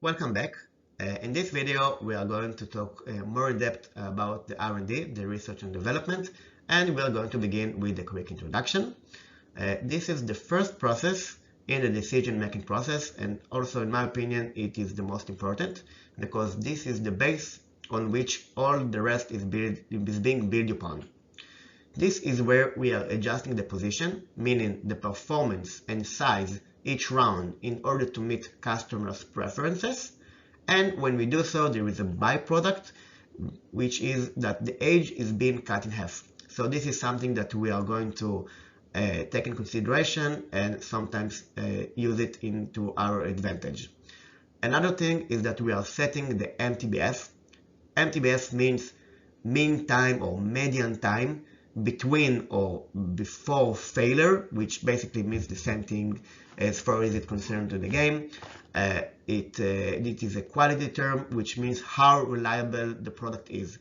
Welcome back. In this video, we are going to talk more in depth about the R&D, the research and development, and we are going to begin with a quick introduction. This is the first process in the decision-making process, and also in my opinion, it is the most important because this is the base on which all the rest is being built upon. This is where we are adjusting the position, meaning the performance and size each round in order to meet customers' preferences. And when we do so, there is a byproduct, which is that the age is being cut in half. So this is something that we are going to take in consideration and sometimes use it into our advantage. Another thing is that we are setting the MTBF. MTBF means mean time or median time between or before failure, which basically means the same thing as far as it's concerned to the game. It is a quality term, which means how reliable the product is.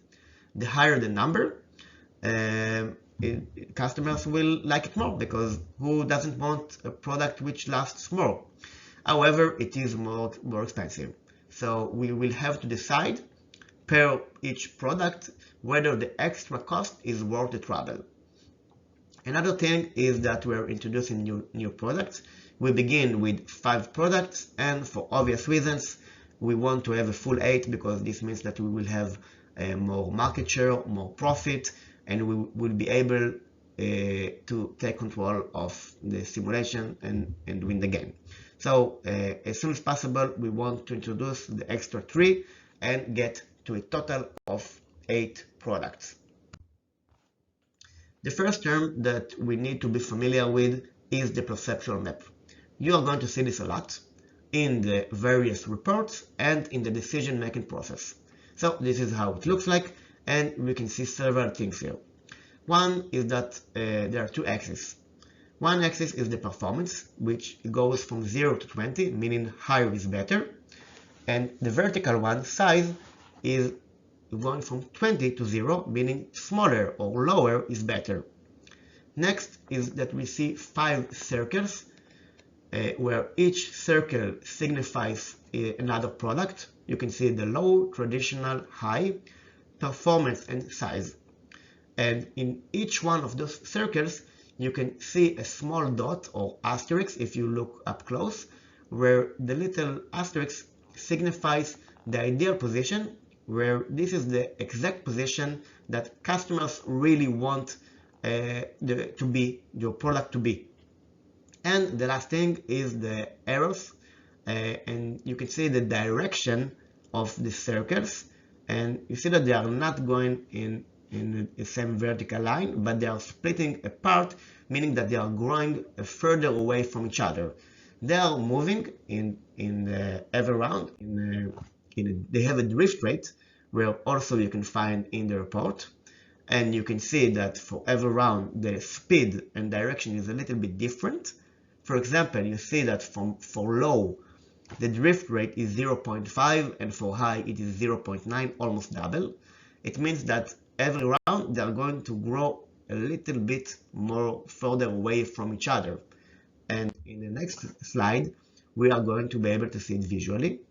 The higher the number, customers will like it more because who doesn't want a product which lasts more? However, it is more expensive. So we will have to decide per each product whether the extra cost is worth the trouble. Another thing is that we're introducing new products. We begin with 5 products, and for obvious reasons, we want to have a full 8 because this means that we will have more market share, more profit, and we will be able to take control of the simulation and win the game. So as soon as possible, we want to introduce the extra 3 and get to a total of 8 products. The first term that we need to be familiar with is the perceptual map. You are going to see this a lot in the various reports and in the decision-making process. So this is how it looks like, and we can see several things here. One is that there are 2 axes. One axis is the performance, which goes from 0 to 20, meaning higher is better. And the vertical one, size, is going from 20 to 0, meaning smaller or lower is better. Next is that we see 5 circles, where each circle signifies another product. You can see the low, traditional, high, performance, and size. And in each one of those circles, you can see a small dot or asterisk if you look up close, where the little asterisk signifies the ideal position, where this is the exact position that customers really want your product to be. And the last thing is the arrows, and you can see the direction of the circles, and you see that they are not going in the same vertical line, but they are splitting apart, meaning that they are growing further away from each other. They are moving in every round. They have a drift rate, where also you can find in the report. And you can see that for every round, the speed and direction is a little bit different. For example, you see that for low, the drift rate is 0.5, and for high, it is 0.9, almost double. It means that every round, they are going to grow a little bit more further away from each other. And in the next slide, we are going to be able to see it visually.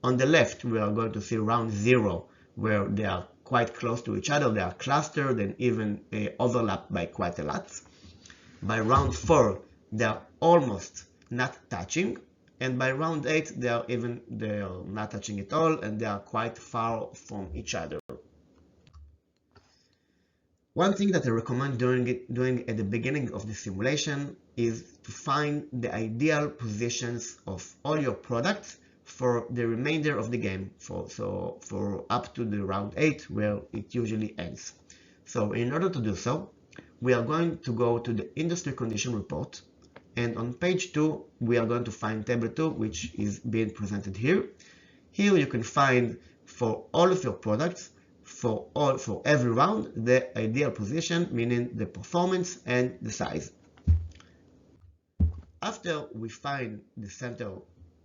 On the left, we are going to see round 0, where they are quite close to each other. They are clustered and even overlapped by quite a lot. By round 4, they are almost not touching. And by round 8, they are not touching at all, and they are quite far from each other. One thing that I recommend doing at the beginning of the simulation is to find the ideal positions of all your products for the remainder of the game, for up to the round 8, where it usually ends. So in order to do so, we are going to go to the industry condition report, and on page 2, we are going to find table 2, which is being presented here. Here you can find for all of your products, for every round, the ideal position, meaning the performance and the size. After we find the center,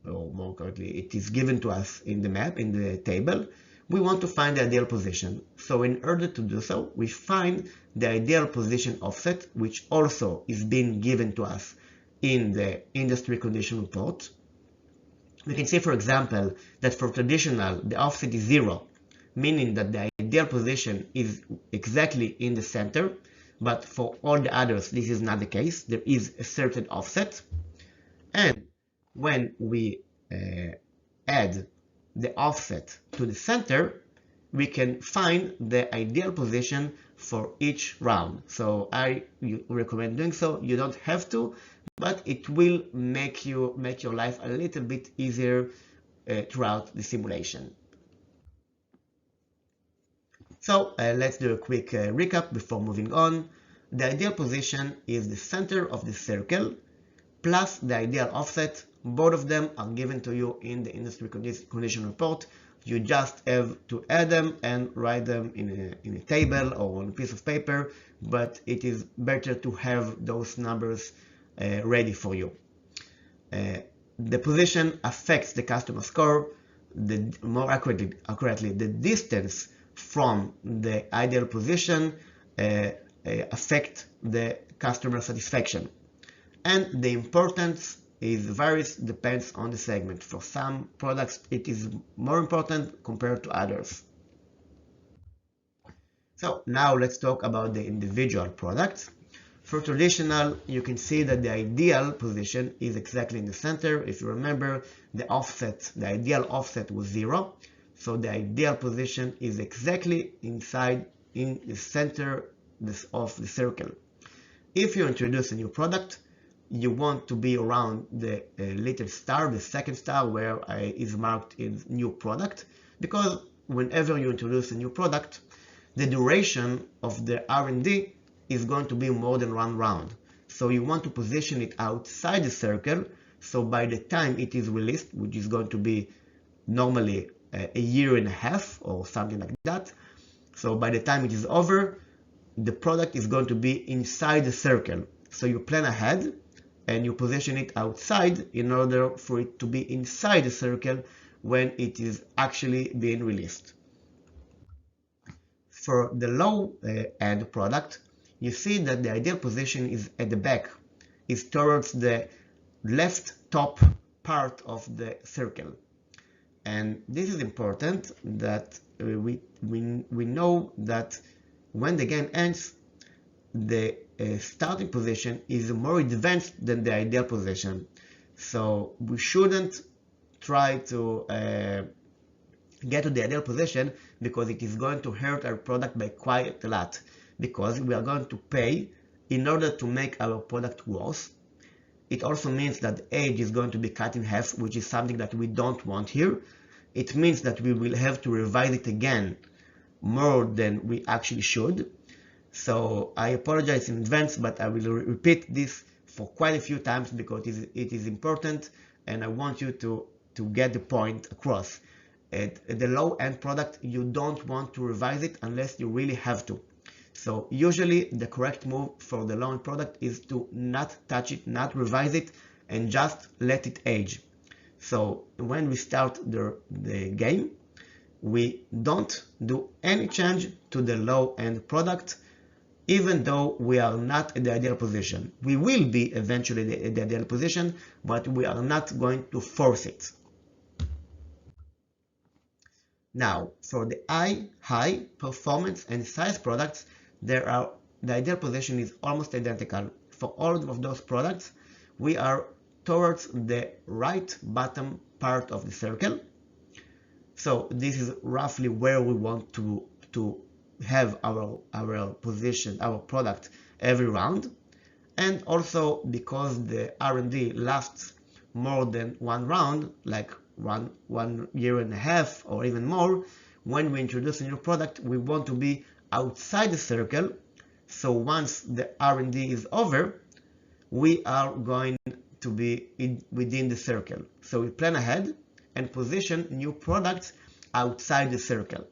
or more correctly, it is given to us in the map, in the table, we want to find the ideal position. So in order to do so, we find the ideal position offset, which also is being given to us in the industry condition report. We can say, for example, that for traditional, the offset is 0, meaning that the ideal position is exactly in the center, but for all the others, this is not the case. There is a certain offset. And when we add the offset to the center, we can find the ideal position for each round. So I recommend doing so. You don't have to, but it will make your life a little bit easier throughout the simulation. So let's do a quick recap before moving on. The ideal position is the center of the circle plus the ideal offset. Both of them are given to you in the industry condition report. You just have to add them and write them in a table or on a piece of paper, but it is better to have those numbers ready for you. The position affects the customer score. More accurately, the distance from the ideal position affect the customer satisfaction. And the importance varies, depends on the segment. For some products, it is more important compared to others. So now let's talk about the individual products. For traditional, you can see that the ideal position is exactly in the center. If you remember, the ideal offset was 0. So the ideal position is exactly inside in the center of the circle. If you introduce a new product, you want to be around the little star, the second star, where is marked in new product, because whenever you introduce a new product, the duration of the R&D is going to be more than one round. So you want to position it outside the circle, so by the time it is released, which is going to be normally a year and a half or something like that, so by the time it is over, the product is going to be inside the circle. So you plan ahead and you position it outside in order for it to be inside the circle when it is actually being released. For the low-end product, you see that the ideal position is at the back, is towards the left top part of the circle. And this is important that we know that when the game ends, the starting position is more advanced than the ideal position. So we shouldn't try to get to the ideal position, because it is going to hurt our product by quite a lot, because we are going to pay in order to make our product worse. It also means that the age is going to be cut in half, which is something that we don't want here. It means that we will have to revise it again more than we actually should. So I apologize in advance, but I will repeat this for quite a few times because it is important, and I want you to get the point across. At the low-end product, you don't want to revise it unless you really have to. So usually the correct move for the low-end product is to not touch it, not revise it, and just let it age. So when we start the game, we don't do any change to the low-end product, even though we are not at the ideal position. We will be eventually at the ideal position, but we are not going to force it. Now, for the high performance and size products, the ideal position is almost identical. For all of those products, we are towards the right bottom part of the circle. So this is roughly where we want to have our position, our product every round. And also because the R&D lasts more than one round, like one year and a half or even more, when we introduce a new product, we want to be outside the circle. So once the R&D is over, we are going to be within the circle. So we plan ahead and position new products outside the circle.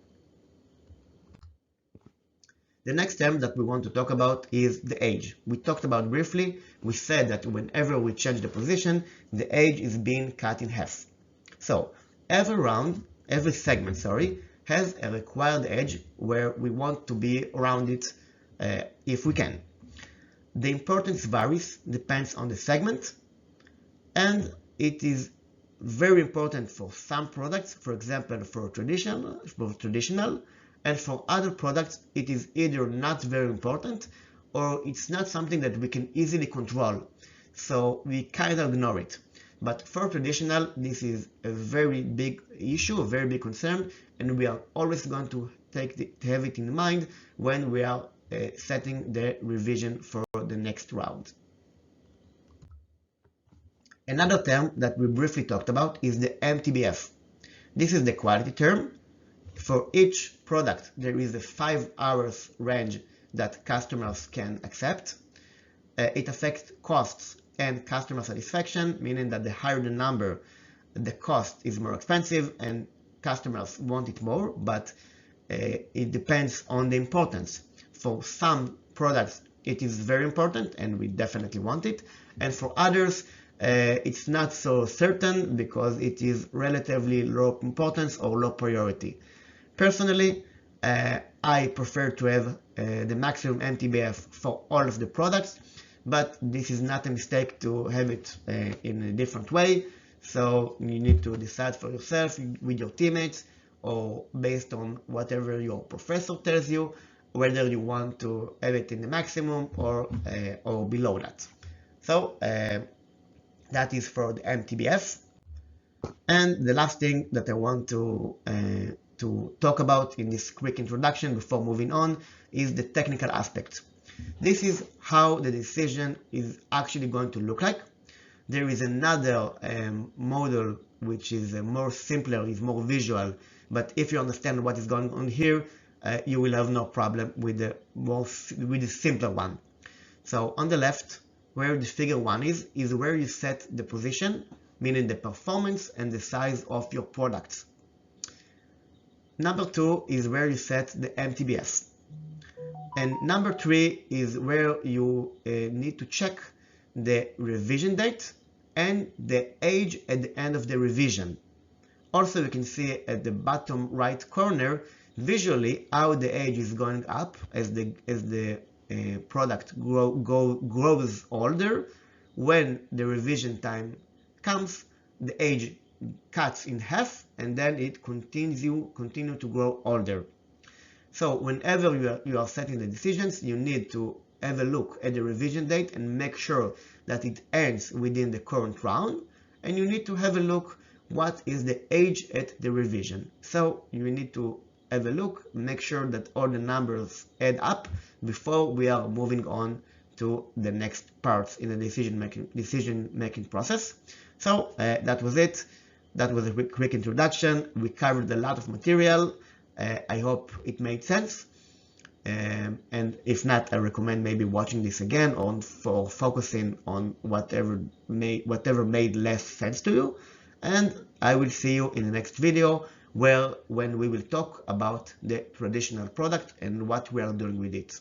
The next term that we want to talk about is the age. We talked about briefly. We said that whenever we change the position, the age is being cut in half. So every segment, has a required age where we want to be around it if we can. The importance varies, depends on the segment, and it is very important for some products, for example, for traditional, and for other products, it is either not very important or it's not something that we can easily control. So we kind of ignore it. But for traditional, this is a very big issue, a very big concern, and we are always going to have it in mind when we are setting the revision for the next round. Another term that we briefly talked about is the MTBF. This is the quality term. For each product, there is a 5 hours range that customers can accept. It affects costs and customer satisfaction, meaning that the higher the number, the cost is more expensive and customers want it more, but it depends on the importance. For some products, it is very important and we definitely want it. And for others, it's not so certain because it is relatively low importance or low priority. Personally, I prefer to have the maximum MTBF for all of the products, but this is not a mistake to have it in a different way. So you need to decide for yourself with your teammates or based on whatever your professor tells you, whether you want to have it in the maximum or below that. So that is for the MTBF. And the last thing that I want to talk about in this quick introduction before moving on is the technical aspect. This is how the decision is actually going to look like. There is another model which is more simpler, is more visual, but if you understand what is going on here, you will have no problem with the simpler one. So on the left, where the figure 1 is where you set the position, meaning the performance and the size of your products. Number 2 is where you set the MTBF. And number 3 is where you need to check the revision date and the age at the end of the revision. Also, you can see at the bottom right corner visually how the age is going up as the product grows older. When the revision time comes, the age cuts in half and then it continue to grow older. So whenever you are setting the decisions, you need to have a look at the revision date and make sure that it ends within the current round, and you need to have a look what is the age at the revision. So you need to have a look, make sure that all the numbers add up before we are moving on to the next parts in the decision making process. So that was it. That was a quick introduction. We covered a lot of material. I hope it made sense. And if not, I recommend maybe watching this again for focusing on whatever made less sense to you. And I will see you in the next video when we will talk about the traditional product and what we are doing with it.